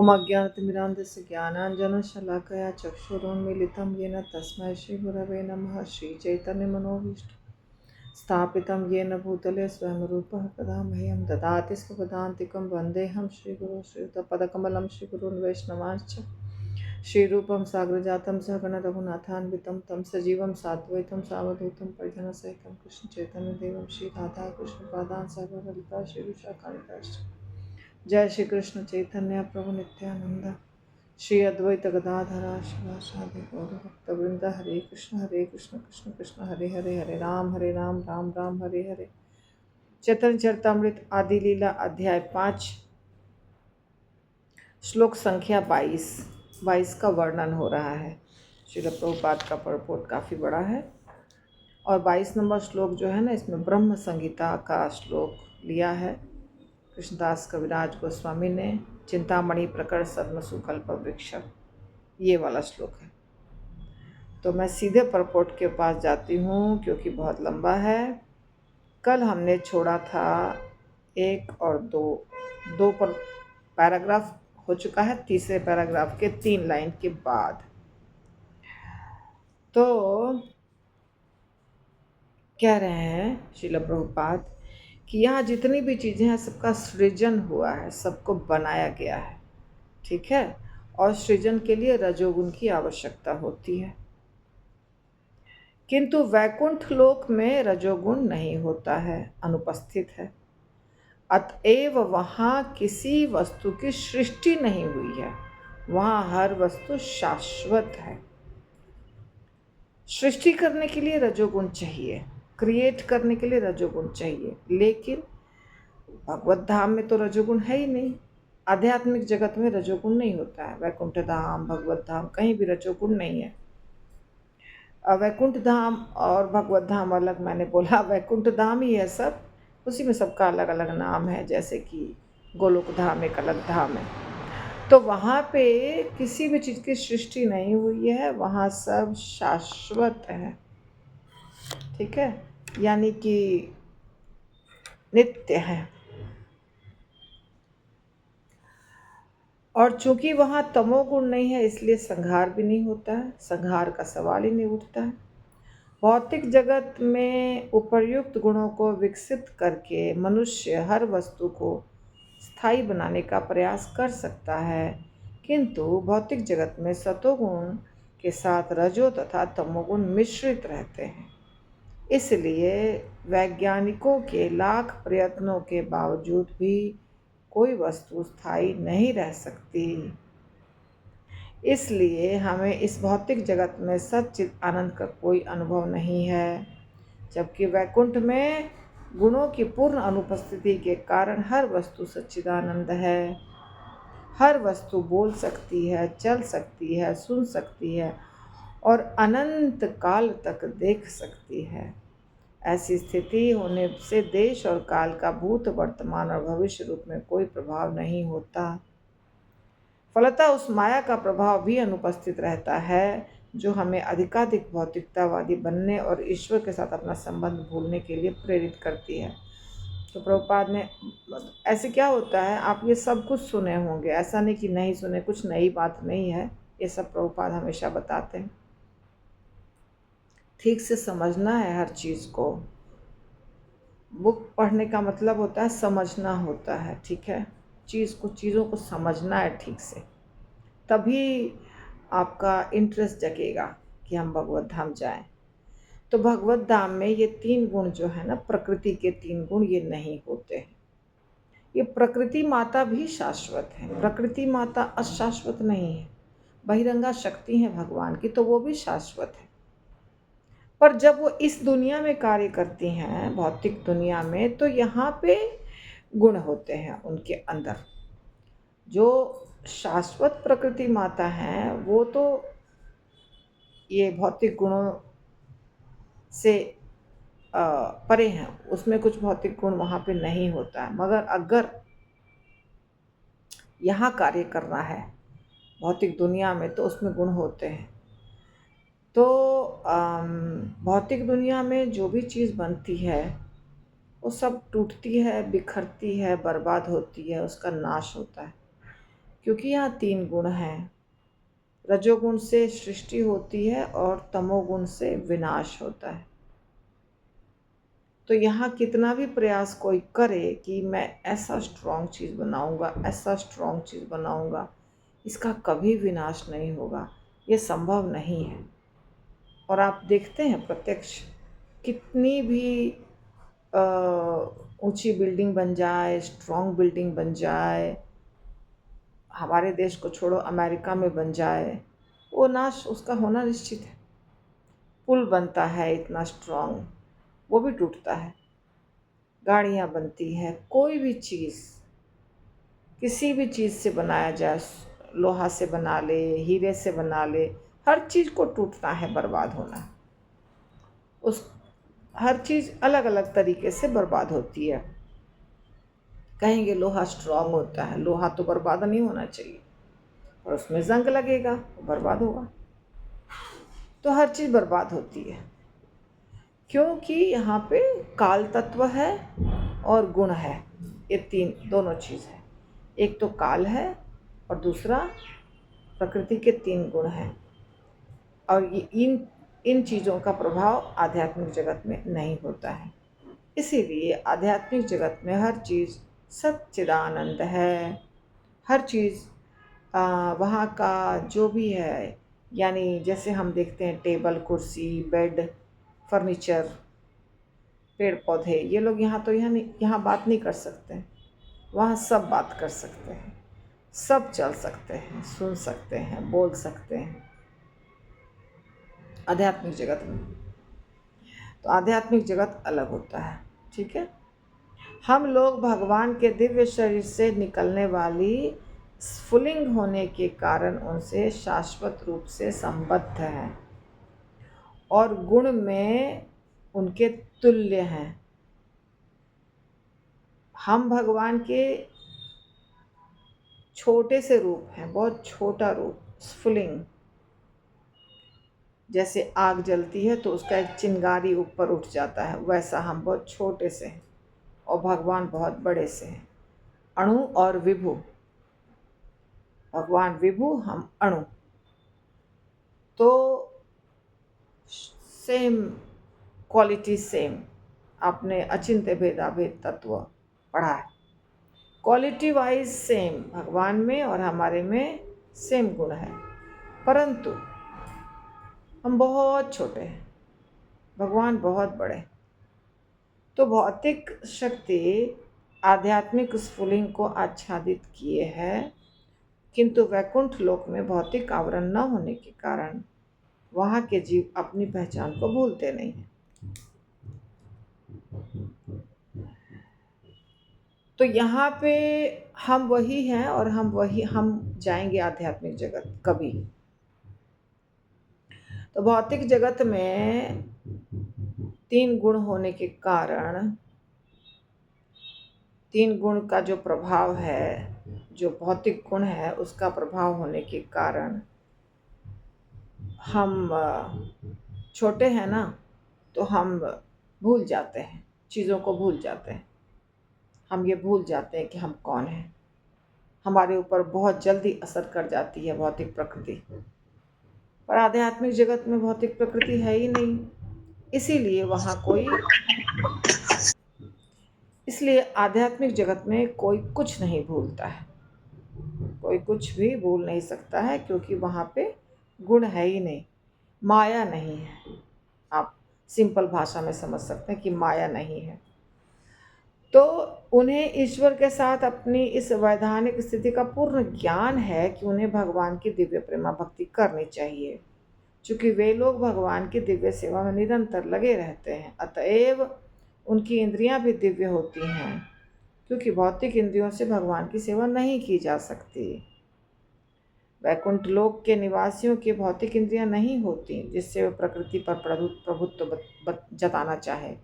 ॐ अज्ञानतिमिरान्धस्य ज्ञानाञ्जनशलाकया चक्षुरुन्मीलितं येन तस्मै श्रीगुरवे नमः। श्रीचैतन्यमनोभीष्टं स्थापितं येन भूतले स्वयं रूपः कदा मह्यं ददाति स्वपदान्तिकं वन्देऽहं श्रीगुरुं श्रीयुतपदकमलं श्रीगुरून् वैष्णवांश्च श्रीरूपं साग्रजातं सहगण रघुनाथान्वितं तं सजीवं साद्वैतं सावधूतं परिजनसहितं कृष्णचैतन्यदेवं श्रीराधा कृष्णपादान् सर्वललिता श्रीविशाखान्विताश्च। जय श्री कृष्ण चैतन्य प्रभु नित्यानंद श्री अद्वैत गदाधरा शिवासादि गौरभक्तवृंद। हरे कृष्ण कृष्ण कृष्ण हरे हरे, हरे राम राम राम हरे हरे। चैतन्य चरितामृत आदि लीला अध्याय 5 श्लोक संख्या 22 का वर्णन हो रहा है। श्रील प्रभुपाद का पurport काफ़ी बड़ा है और 22 नंबर श्लोक जो है ना, इसमें ब्रह्म संहिता का श्लोक लिया है कृष्णदास कविराज गोस्वामी ने। चिंतामणि प्रकर सद्मसुकल्प वृक्ष, ये वाला श्लोक है। तो मैं सीधे परपोर्ट के पास जाती हूँ क्योंकि बहुत लंबा है। कल हमने छोड़ा था 1 और 2 पर पैराग्राफ हो चुका है, तीसरे पैराग्राफ के 3 लाइन के बाद। तो कह रहे हैं श्रील प्रभुपाद कि यहाँ जितनी भी चीज़ें हैं सबका सृजन हुआ है, सबको बनाया गया है, ठीक है। और सृजन के लिए रजोगुण की आवश्यकता होती है, किंतु वैकुंठ लोक में रजोगुण नहीं होता है, अनुपस्थित है। अतएव वहाँ किसी वस्तु की सृष्टि नहीं हुई है, वहाँ हर वस्तु शाश्वत है। सृष्टि करने के लिए रजोगुण चाहिए, क्रिएट करने के लिए रजोगुण चाहिए, लेकिन भगवत धाम में तो रजोगुण है ही नहीं। आध्यात्मिक जगत में रजोगुण नहीं होता है। वैकुंठ धाम, भगवत धाम, कहीं भी रजोगुण नहीं है। वैकुंठ धाम और भगवत धाम अलग मैंने बोला, वैकुंठ धाम ही है सब, उसी में सबका अलग अलग नाम है। जैसे कि गोलोक धाम एक अलग धाम है। तो वहाँ पे किसी भी चीज़ की सृष्टि नहीं हुई है, वहाँ सब शाश्वत है, ठीक है, यानी कि नित्य है। और चूंकि वहाँ तमोगुण नहीं है, इसलिए संहार भी नहीं होता है, संहार का सवाल ही नहीं उठता है। भौतिक जगत में उपर्युक्त गुणों को विकसित करके मनुष्य हर वस्तु को स्थायी बनाने का प्रयास कर सकता है, किंतु भौतिक जगत में सतोगुण के साथ रजो तथा तमोगुण मिश्रित रहते हैं। इसलिए वैज्ञानिकों के लाख प्रयत्नों के बावजूद भी कोई वस्तु स्थायी नहीं रह सकती। इसलिए हमें इस भौतिक जगत में सच्चित आनंद का कोई अनुभव नहीं है, जबकि वैकुंठ में गुणों की पूर्ण अनुपस्थिति के कारण हर वस्तु सच्चिदानंद है। हर वस्तु बोल सकती है, चल सकती है, सुन सकती है और अनंत काल तक देख सकती है। ऐसी स्थिति होने से देश और काल का भूत, वर्तमान और भविष्य रूप में कोई प्रभाव नहीं होता। फलतः उस माया का प्रभाव भी अनुपस्थित रहता है, जो हमें अधिकाधिक भौतिकतावादी बनने और ईश्वर के साथ अपना संबंध भूलने के लिए प्रेरित करती है। तो प्रभुपाद ने, ऐसे क्या होता है, आप ये सब कुछ सुने होंगे, ऐसा नहीं कि नहीं सुने, कुछ नई बात नहीं है, ये सब प्रभुपाद हमेशा बताते हैं। ठीक से समझना है हर चीज़ को। बुक पढ़ने का मतलब होता है समझना होता है, ठीक है। चीज़ों को समझना है ठीक से, तभी आपका इंटरेस्ट जगेगा कि हम भगवत धाम जाएं। तो भगवत धाम में ये 3 गुण जो है ना, प्रकृति के 3 गुण, ये नहीं होते हैं। ये प्रकृति माता भी शाश्वत है, प्रकृति माता अशाश्वत नहीं है। बहिरंगा शक्ति है भगवान की, तो वो भी शाश्वत है। पर जब वो इस दुनिया में कार्य करती हैं, भौतिक दुनिया में, तो यहाँ पे गुण होते हैं उनके अंदर। जो शाश्वत प्रकृति माता हैं वो तो ये भौतिक गुणों से परे हैं, उसमें कुछ भौतिक गुण वहाँ पे नहीं होता है। मगर अगर यहाँ कार्य करना है भौतिक दुनिया में, तो उसमें गुण होते हैं। तो भौतिक दुनिया में जो भी चीज़ बनती है वो सब टूटती है, बिखरती है, बर्बाद होती है, उसका नाश होता है। क्योंकि यहाँ 3 गुण हैं। रजोगुण से सृष्टि होती है और तमोगुण से विनाश होता है। तो यहाँ कितना भी प्रयास कोई करे कि मैं ऐसा स्ट्रॉन्ग चीज़ बनाऊंगा, ऐसा स्ट्रॉन्ग चीज़ बनाऊंगा, इसका कभी विनाश नहीं होगा, ये संभव नहीं है। और आप देखते हैं प्रत्यक्ष, कितनी भी ऊंची बिल्डिंग बन जाए, स्ट्रॉन्ग बिल्डिंग बन जाए, हमारे देश को छोड़ो अमेरिका में बन जाए, वो नाश उसका होना निश्चित है। पुल बनता है इतना स्ट्रॉन्ग, वो भी टूटता है। गाड़ियाँ बनती हैं, कोई भी चीज़, किसी भी चीज़ से बनाया जाए, लोहा से बना ले, हीरे से बना ले, हर चीज़ को टूटना है, बर्बाद होना है। उस हर चीज़ अलग अलग तरीके से बर्बाद होती है। कहेंगे लोहा स्ट्रांग होता है, लोहा तो बर्बाद नहीं होना चाहिए, और उसमें जंग लगेगा तो बर्बाद होगा। तो हर चीज़ बर्बाद होती है, क्योंकि यहाँ पे काल तत्व है और गुण है। ये दोनों चीज़ है, एक तो काल है और दूसरा प्रकृति के 3 गुण हैं। और ये इन इन चीज़ों का प्रभाव आध्यात्मिक जगत में नहीं होता है। इसीलिए आध्यात्मिक जगत में हर चीज़ सच्चिदानंद है। हर चीज़ वहाँ का जो भी है, यानी जैसे हम देखते हैं टेबल, कुर्सी, बेड, फर्नीचर, पेड़ पौधे, ये लोग यहाँ तो यहाँ बात नहीं कर सकते, वहाँ सब बात कर सकते हैं, सब चल सकते हैं, सुन सकते हैं, बोल सकते हैं आध्यात्मिक जगत में। तो आध्यात्मिक जगत अलग होता है, ठीक है। हम लोग भगवान के दिव्य शरीर से निकलने वाली स्फुलिंग होने के कारण उनसे शाश्वत रूप से संबद्ध हैं और गुण में उनके तुल्य हैं। हम भगवान के छोटे से रूप हैं, बहुत छोटा रूप, स्फुलिंग। जैसे आग जलती है तो उसका एक चिंगारी ऊपर उठ जाता है, वैसा हम बहुत छोटे से हैं और भगवान बहुत बड़े से हैं। अणु और विभु, भगवान विभु, हम अणु। तो सेम क्वालिटी, सेम। आपने अचिंत्य भेदाभेद तत्व पढ़ा है। क्वालिटी वाइज सेम, भगवान में और हमारे में सेम गुण है, परंतु हम बहुत छोटे हैं, भगवान बहुत बड़े। तो भौतिक शक्ति आध्यात्मिक स्फुलिंग को आच्छादित किए है, किंतु वैकुंठ लोक में भौतिक आवरण न होने के कारण वहाँ के जीव अपनी पहचान को भूलते नहीं हैं। तो यहाँ पे हम वही हैं और हम जाएंगे आध्यात्मिक जगत कभी। तो भौतिक जगत में 3 गुण होने के कारण, 3 गुण का जो प्रभाव है, जो भौतिक गुण है उसका प्रभाव होने के कारण हम छोटे हैं ना, तो हम भूल जाते हैं, चीज़ों को भूल जाते हैं। हम ये भूल जाते हैं कि हम कौन हैं। हमारे ऊपर बहुत जल्दी असर कर जाती है भौतिक प्रकृति, पर आध्यात्मिक जगत में भौतिक प्रकृति है ही नहीं। इसीलिए वहाँ इसलिए आध्यात्मिक जगत में कोई कुछ नहीं भूलता है, कोई कुछ भी भूल नहीं सकता है, क्योंकि वहाँ पे गुण है ही नहीं, माया नहीं है। आप सिंपल भाषा में समझ सकते हैं कि माया नहीं है। तो उन्हें ईश्वर के साथ अपनी इस वैधानिक स्थिति का पूर्ण ज्ञान है कि उन्हें भगवान की दिव्य प्रेमा भक्ति करनी चाहिए। चूँकि वे लोग भगवान की दिव्य सेवा में निरंतर लगे रहते हैं, अतएव उनकी इंद्रियां भी दिव्य होती हैं, क्योंकि भौतिक इंद्रियों से भगवान की सेवा नहीं की जा सकती। वैकुंठ लोक के निवासियों की भौतिक इंद्रियां नहीं होती जिससे वे प्रकृति पर प्रभुत्व जताना चाहे।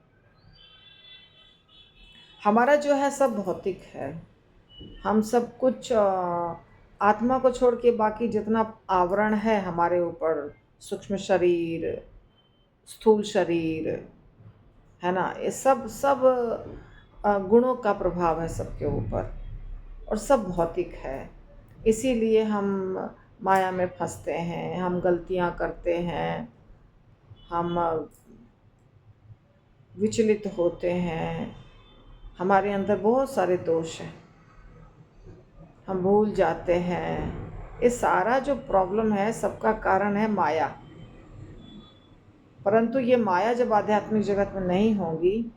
हमारा जो है सब भौतिक है, हम सब कुछ आत्मा को छोड़ के बाकी जितना आवरण है हमारे ऊपर, सूक्ष्म शरीर, स्थूल शरीर, है ना, ये सब सब गुणों का प्रभाव है सबके ऊपर, और सब भौतिक है। इसीलिए हम माया में फंसते हैं, हम गलतियां करते हैं, हम विचलित होते हैं, हमारे अंदर बहुत सारे दोष हैं, हम भूल जाते हैं। ये सारा जो प्रॉब्लम है सबका कारण है माया। परंतु ये माया जब आध्यात्मिक जगत में नहीं होगी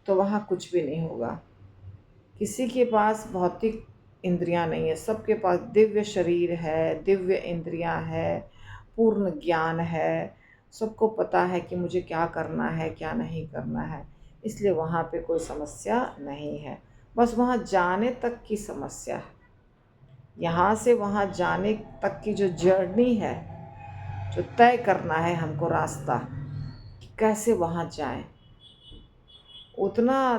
तो वहाँ कुछ भी नहीं होगा। किसी के पास भौतिक इंद्रियां नहीं है, सबके पास दिव्य शरीर है, दिव्य इंद्रियां है, पूर्ण ज्ञान है। सबको पता है कि मुझे क्या करना है क्या नहीं करना है, इसलिए वहाँ पे कोई समस्या नहीं है। बस वहाँ जाने तक की समस्या है। यहाँ से वहाँ जाने तक की जो जर्नी है, जो तय करना है हमको रास्ता कि कैसे वहाँ जाएं, उतना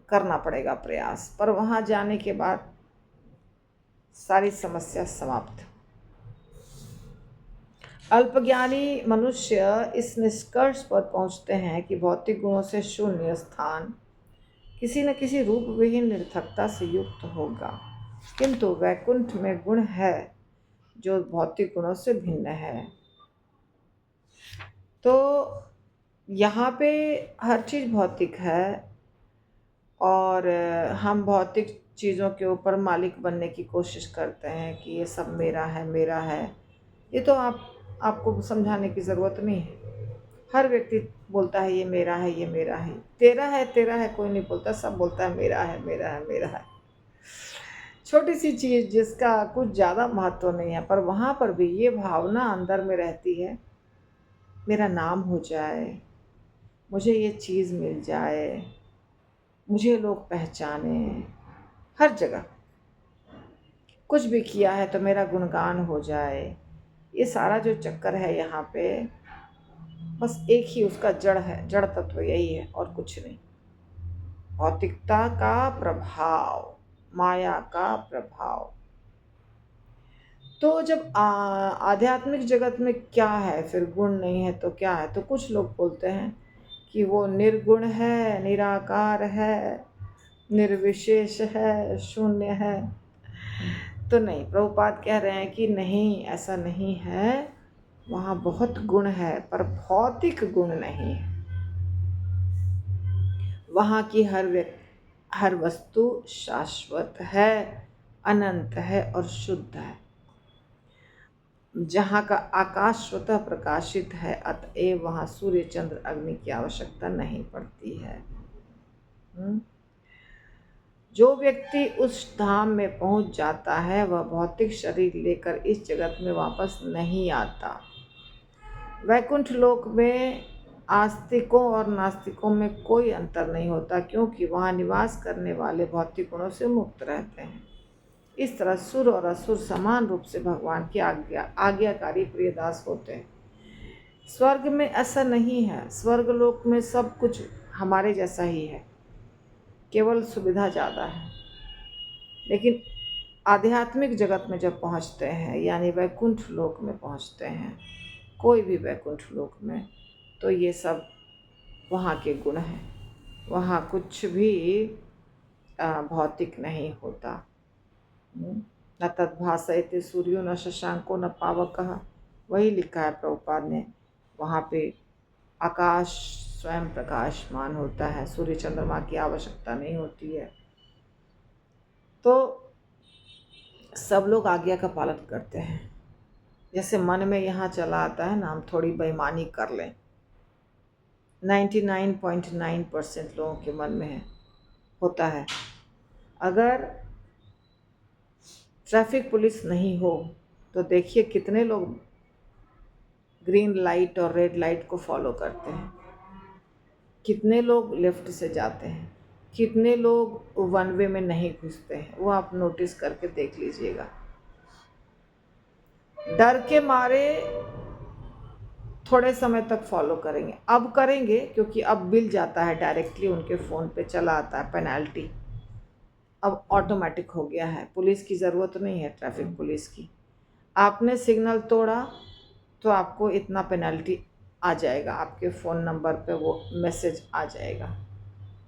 करना पड़ेगा प्रयास। पर वहाँ जाने के बाद सारी समस्या समाप्त। अल्पज्ञानी मनुष्य इस निष्कर्ष पर पहुँचते हैं कि भौतिक गुणों से शून्य स्थान किसी न किसी रूप विहीन निरर्थकता से युक्त होगा, किंतु वैकुंठ में गुण है जो भौतिक गुणों से भिन्न है। तो यहाँ पे हर चीज़ भौतिक है और हम भौतिक चीज़ों के ऊपर मालिक बनने की कोशिश करते हैं कि ये सब मेरा है मेरा है। ये तो आपको समझाने की ज़रूरत नहीं है। हर व्यक्ति बोलता है ये मेरा है ये मेरा है, तेरा है कोई नहीं बोलता, सब बोलता है मेरा है मेरा है मेरा है। छोटी सी चीज़ जिसका कुछ ज़्यादा महत्व नहीं है, पर वहाँ पर भी ये भावना अंदर में रहती है, मेरा नाम हो जाए, मुझे ये चीज़ मिल जाए, मुझे लोग पहचाने। हर जगह कुछ भी किया है तो मेरा गुणगान हो जाए। ये सारा जो चक्कर है यहाँ पे, बस एक ही उसका जड़ है, जड़ तत्व यही है और कुछ नहीं। भौतिकता का प्रभाव, माया का प्रभाव। तो जब आध्यात्मिक जगत में क्या है, फिर गुण नहीं है तो क्या है? तो कुछ लोग बोलते हैं कि वो निर्गुण है, निराकार है, निर्विशेष है, शून्य है। तो नहीं, प्रभुपाद कह रहे हैं कि नहीं, ऐसा नहीं है। वहाँ बहुत गुण है पर भौतिक गुण नहीं है। वहाँ की हर वस्तु शाश्वत है, अनंत है और शुद्ध है। जहाँ का आकाश स्वतः प्रकाशित है, अतएव वहाँ सूर्य चंद्र अग्नि की आवश्यकता नहीं पड़ती है। जो व्यक्ति उस धाम में पहुँच जाता है वह भौतिक शरीर लेकर इस जगत में वापस नहीं आता। वैकुंठ लोक में आस्तिकों और नास्तिकों में कोई अंतर नहीं होता, क्योंकि वहाँ निवास करने वाले भौतिक गुणों से मुक्त रहते हैं। इस तरह सुर और असुर समान रूप से भगवान की आज्ञाकारी प्रियदास होते हैं। स्वर्ग में ऐसा नहीं है। स्वर्ग लोक में सब कुछ हमारे जैसा ही है, केवल सुविधा ज़्यादा है। लेकिन आध्यात्मिक जगत में जब पहुंचते हैं, यानी वैकुंठ लोक में पहुंचते हैं, कोई भी वैकुंठ लोक में, तो ये सब वहाँ के गुण हैं। वहाँ कुछ भी भौतिक नहीं होता। न तद्भासयते सूर्यो न शशांको न पावकः, वही लिखा है प्रभुपाद ने। वहाँ पे आकाश स्वयं प्रकाशमान होता है, सूर्य चंद्रमा की आवश्यकता नहीं होती है। तो सब लोग आज्ञा का पालन करते हैं। जैसे मन में यहाँ चला आता है ना, हम थोड़ी बेईमानी कर लें, 99.9% लोगों के मन में होता है। अगर ट्रैफिक पुलिस नहीं हो तो देखिए कितने लोग ग्रीन लाइट और रेड लाइट को फॉलो करते हैं, कितने लोग लेफ्ट से जाते हैं, कितने लोग वन वे में नहीं घुसते हैं। वो आप नोटिस करके देख लीजिएगा। डर के मारे थोड़े समय तक फॉलो करेंगे, अब करेंगे क्योंकि अब बिल जाता है, डायरेक्टली उनके फ़ोन पे चला आता है पेनल्टी। अब ऑटोमेटिक हो गया है, पुलिस की ज़रूरत नहीं है, ट्रैफिक पुलिस की। आपने सिग्नल तोड़ा तो आपको इतना पेनल्टी आ जाएगा, आपके फ़ोन नंबर पे वो मैसेज आ जाएगा,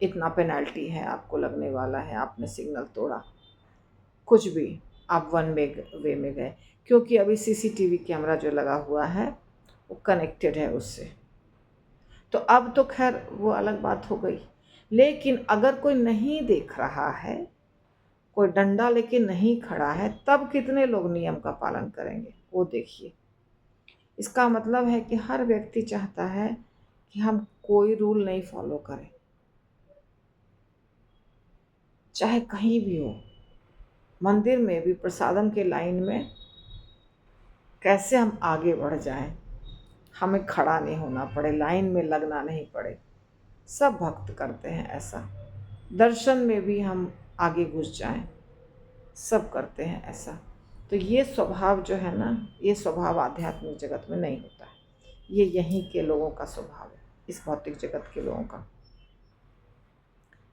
इतना पेनल्टी है आपको लगने वाला है, आपने सिग्नल तोड़ा। कुछ भी आप वन वे में गए, क्योंकि अभी सीसीटीवी कैमरा जो लगा हुआ है वो कनेक्टेड है उससे। तो अब तो खैर वो अलग बात हो गई, लेकिन अगर कोई नहीं देख रहा है, कोई डंडा लेके नहीं खड़ा है, तब कितने लोग नियम का पालन करेंगे वो देखिए। इसका मतलब है कि हर व्यक्ति चाहता है कि हम कोई रूल नहीं फॉलो करें, चाहे कहीं भी हो। मंदिर में भी प्रसादम के लाइन में कैसे हम आगे बढ़ जाएं, हमें खड़ा नहीं होना पड़े, लाइन में लगना नहीं पड़े। सब भक्त करते हैं ऐसा। दर्शन में भी हम आगे घुस जाएं, सब करते हैं ऐसा। तो ये स्वभाव जो है ना, ये स्वभाव आध्यात्मिक जगत में नहीं होता है। ये यहीं के लोगों का स्वभाव है, इस भौतिक जगत के लोगों का।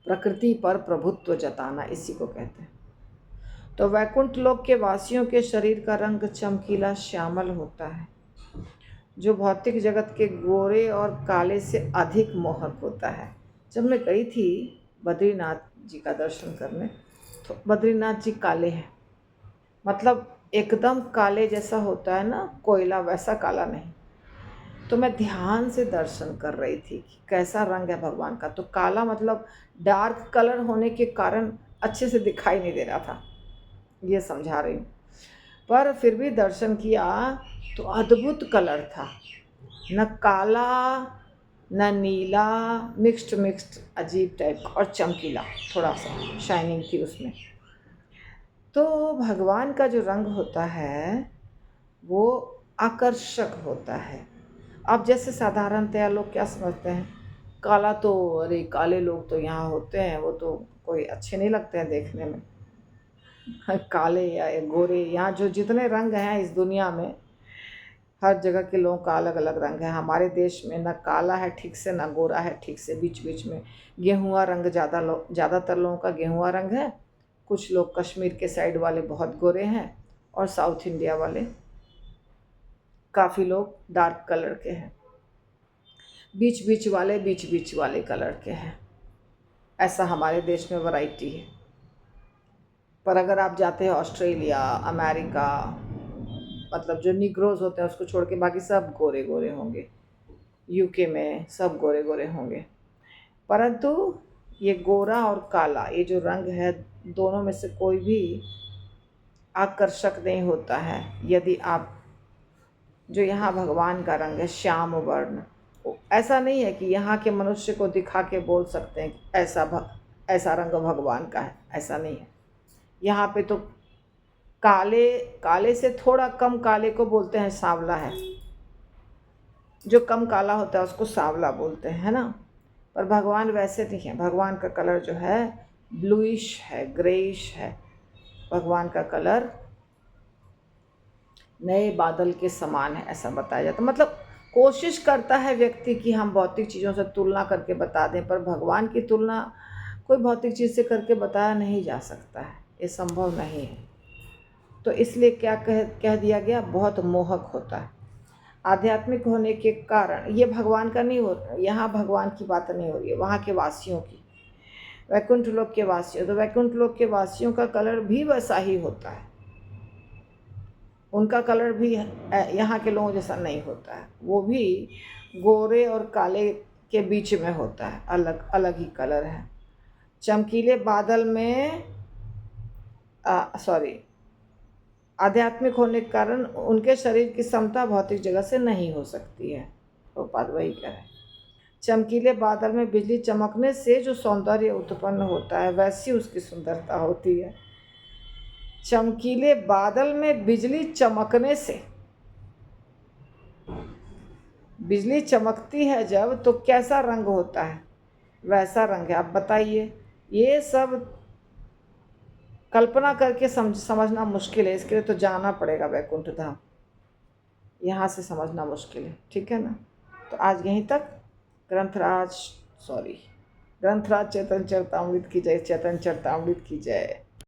प्रकृति पर प्रभुत्व जताना इसी को कहते हैं। तो वैकुंठ लोक के वासियों के शरीर का रंग चमकीला श्यामल होता है, जो भौतिक जगत के गोरे और काले से अधिक मोहक होता है। जब मैं गई थी बद्रीनाथ जी का दर्शन करने, तो बद्रीनाथ जी काले हैं, मतलब एकदम काले जैसा होता है ना कोयला, वैसा काला नहीं। तो मैं ध्यान से दर्शन कर रही थी कि कैसा रंग है भगवान का। तो काला मतलब डार्क कलर होने के कारण अच्छे से दिखाई नहीं दे रहा था, ये समझा रही हूँ। पर फिर भी दर्शन किया तो अद्भुत कलर था, न काला न नीला, मिक्स्ड अजीब टाइप का, और चमकीला, थोड़ा सा शाइनिंग थी उसमें। तो भगवान का जो रंग होता है वो आकर्षक होता है। अब जैसे साधारणतया लोग क्या समझते हैं, काला तो अरे काले लोग तो यहाँ होते हैं, वो तो कोई अच्छे नहीं लगते हैं देखने में। काले या गोरे, यहाँ जो जितने रंग हैं इस दुनिया में, हर जगह के लोगों का अलग अलग रंग है। हमारे देश में ना काला है ठीक से, ना गोरा है ठीक से, बीच बीच में गेहुआ रंग, ज़्यादातर लोगों का गेहुआ रंग है। कुछ लोग कश्मीर के साइड वाले बहुत गोरे हैं, और साउथ इंडिया वाले काफ़ी लोग डार्क कलर के हैं, बीच बीच वाले कलर के हैं। ऐसा हमारे देश में वैरायटी है। पर अगर आप जाते हैं ऑस्ट्रेलिया, अमेरिका, मतलब जो निग्रोज होते हैं उसको छोड़ के बाकी सब गोरे गोरे होंगे। यूके में सब गोरे गोरे होंगे। परंतु ये गोरा और काला, ये जो रंग है, दोनों में से कोई भी आकर्षक नहीं होता है यदि आप, जो यहाँ भगवान का रंग है श्याम वर्ण, ऐसा नहीं है कि यहाँ के मनुष्य को दिखा के बोल सकते हैं कि ऐसा रंग भगवान का है, ऐसा नहीं है। यहाँ पे तो काले से थोड़ा कम काले को बोलते हैं सांवला है, जो कम काला होता है उसको सांवला बोलते हैं, है ना। पर भगवान वैसे नहीं है, भगवान का कलर जो है ब्लूइश है, ग्रेइश है। भगवान का कलर नए बादल के समान है, ऐसा बताया जाता है। मतलब कोशिश करता है व्यक्ति कि हम भौतिक चीज़ों से तुलना करके बता दें, पर भगवान की तुलना कोई भौतिक चीज़ से करके बताया नहीं जा सकता है, ये संभव नहीं है। तो इसलिए क्या कह दिया गया, बहुत मोहक होता है। आध्यात्मिक होने के कारण, ये भगवान का नहीं हो, यहाँ भगवान की बात नहीं हो रही है, वहाँ के वासियों की, वैकुंठ लोक के वासियों। तो वैकुंठ लोक के वासियों का कलर भी वैसा ही होता है, उनका कलर भी यहाँ के लोगों जैसा नहीं होता है, वो भी गोरे और काले के बीच में होता है, अलग अलग ही कलर है। चमकीले बादल में आध्यात्मिक होने के कारण उनके शरीर की समता भौतिक जगत से नहीं हो सकती है। तो बात वही कह रहे हैं, चमकीले बादल में बिजली चमकने से जो सौंदर्य उत्पन्न होता है वैसी उसकी सुंदरता होती है। चमकीले बादल में बिजली चमकने से, बिजली चमकती है जब, तो कैसा रंग होता है, वैसा रंग है। आप बताइए, ये सब कल्पना करके समझना मुश्किल है, इसके लिए तो जाना पड़ेगा वैकुंठ धाम, यहाँ से समझना मुश्किल है, ठीक है ना। तो आज यहीं तक। ग्रंथराज चैतन्य चरतामृत की जय, चैतन्य चरतामृत की जय।